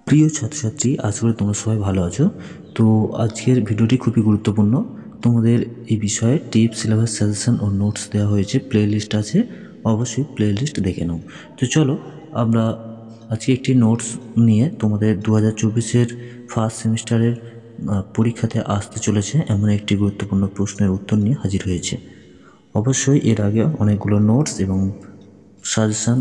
প্রিয় ছাত্রছাত্রী, আশা করি তোমরা সবাই ভালো আছো। তো আজকের ভিডিওটি খুবই গুরুত্বপূর্ণ। তোমাদের এই বিষয়ে টিপস, সিলেবাস, সাজেশন ও নোটস দেওয়া হয়েছে, প্লে লিস্ট আছে, অবশ্যই প্লে লিস্ট দেখে নাও। তো চলো আমরা আজকে একটি নোটস নিয়ে তোমাদের 2024-এর ফার্স্ট সেমিস্টারের পরীক্ষাতে আসতে চলেছে এমন একটি গুরুত্বপূর্ণ প্রশ্নের উত্তর নিয়ে হাজির হয়েছে। অবশ্যই এর আগে অনেকগুলো নোটস এবং সাজেশান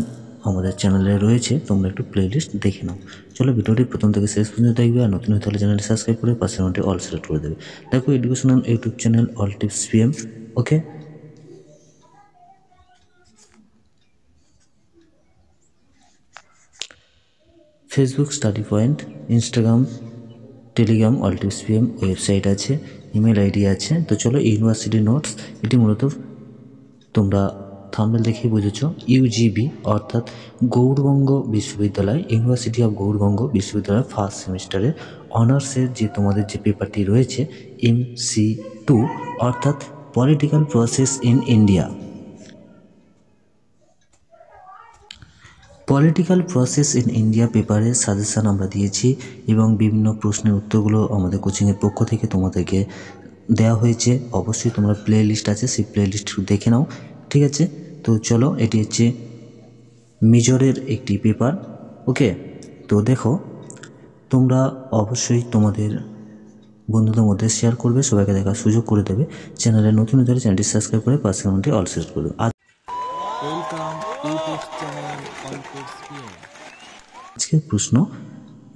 আমাদের চ্যানেলে রয়েছে, তোমরা একটু প্লেলিস্ট দেখে নাও। চলো ভিডিওটি প্রথম থেকে শেষ পর্যন্ত দেখবে, আর নতুন হলে চ্যানেলটি সাবস্ক্রাইব করে পাশের ঘন্টি অল সিলেক্ট করে দেবে। দেখো educational YouTube channel all tips PM. Okay, Facebook study point, Instagram, Telegram, all tips PM website আছে, ইমেল আইডি আছে। তো চলো ইউনিভার্সিটি নোটস, এটি মূলত তোমরা থাম্বনেল দেখেই বুঝেছ, ইউজিবি অর্থাৎ গৌড়বঙ্গ বিশ্ববিদ্যালয়, ইউনিভার্সিটি অফ গৌড়বঙ্গ বিশ্ববিদ্যালয়ের ফার্স্ট সেমিস্টারের অনার্সের যে তোমাদের যে পেপারটি রয়েছে MC2 অর্থাৎ political process in India. Political process in India পেপারের সাজেশান আমরা দিয়েছি এবং বিভিন্ন প্রশ্নের উত্তরগুলো আমাদের কোচিংয়ের পক্ষ থেকে তোমাদেরকে দেওয়া হয়েছে। অবশ্যই তোমরা প্লে লিস্ট আছে, সেই প্লে লিস্ট দেখে নাও, ঠিক আছে। তো চলো, এটি হচ্ছে মেজরের একটি পেপার। ওকে, তো দেখো তোমরা অবশ্যই তোমাদের বন্ধুদের মধ্যে শেয়ার করবে, সবাইকে দেখার সুযোগ করে দেবে। চ্যানেলে নতুন হলে চ্যানেলটি সাবস্ক্রাইব করে পাশের ঘন্টি অল সিলেক্ট করবে। আজকের প্রশ্ন,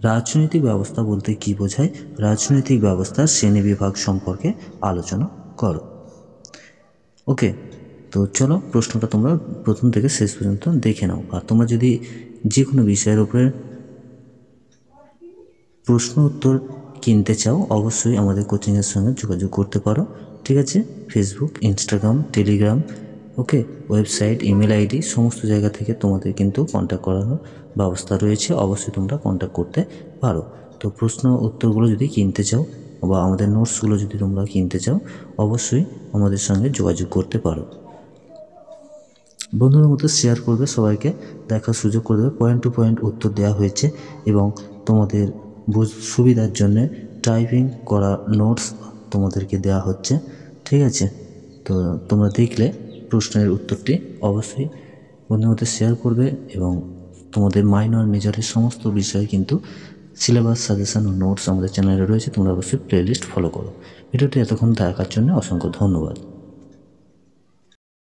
রাজনৈতিক ব্যবস্থা বলতে কী বোঝায়? রাজনৈতিক ব্যবস্থার শ্রেণীবিভাগ সম্পর্কে আলোচনা করো। ওকে, তো চলো প্রশ্নটা তোমরা প্রথম থেকে শেষ পর্যন্ত দেখে নাও। আর তোমরা যদি যে কোনো বিষয়ের উপরে প্রশ্ন উত্তর কিনতে চাও, অবশ্যই আমাদের কোচিংয়ের সঙ্গে যোগাযোগ করতে পারো, ঠিক আছে। ফেসবুক, ইনস্টাগ্রাম, টেলিগ্রাম, ওকে, ওয়েবসাইট, ইমেল আইডি সমস্ত জায়গা থেকে তোমাদের কিন্তু কন্ট্যাক্ট করানোর ব্যবস্থা রয়েছে, অবশ্যই তোমরা কন্ট্যাক্ট করতে পারো। তো প্রশ্ন উত্তরগুলো যদি কিনতে চাও বা আমাদের নোটসগুলো যদি তোমরা কিনতে চাও, অবশ্যই আমাদের সঙ্গে যোগাযোগ করতে পারো। বন্ধুদের মধ্যে শেয়ার করবে, সবাইকে দেখার সুযোগ করে দেবে। পয়েন্ট টু পয়েন্ট উত্তর দেওয়া হয়েছে এবং তোমাদের সুবিধার জন্যে টাইপিং করা নোটস তোমাদেরকে দেওয়া হচ্ছে, ঠিক আছে। তো তোমরা দেখলে প্রশ্নের উত্তরটি অবশ্যই বন্ধুদের মধ্যে শেয়ার করবে এবং তোমাদের মাইনর মেজরের সমস্ত বিষয় কিন্তু সিলেবাস, সাজেশন ও নোটস আমাদের চ্যানেলে রয়েছে, তোমরা অবশ্যই প্লেলিস্ট ফলো করো। ভিডিওটি এতক্ষণ দেখার জন্য অসংখ্য ধন্যবাদ।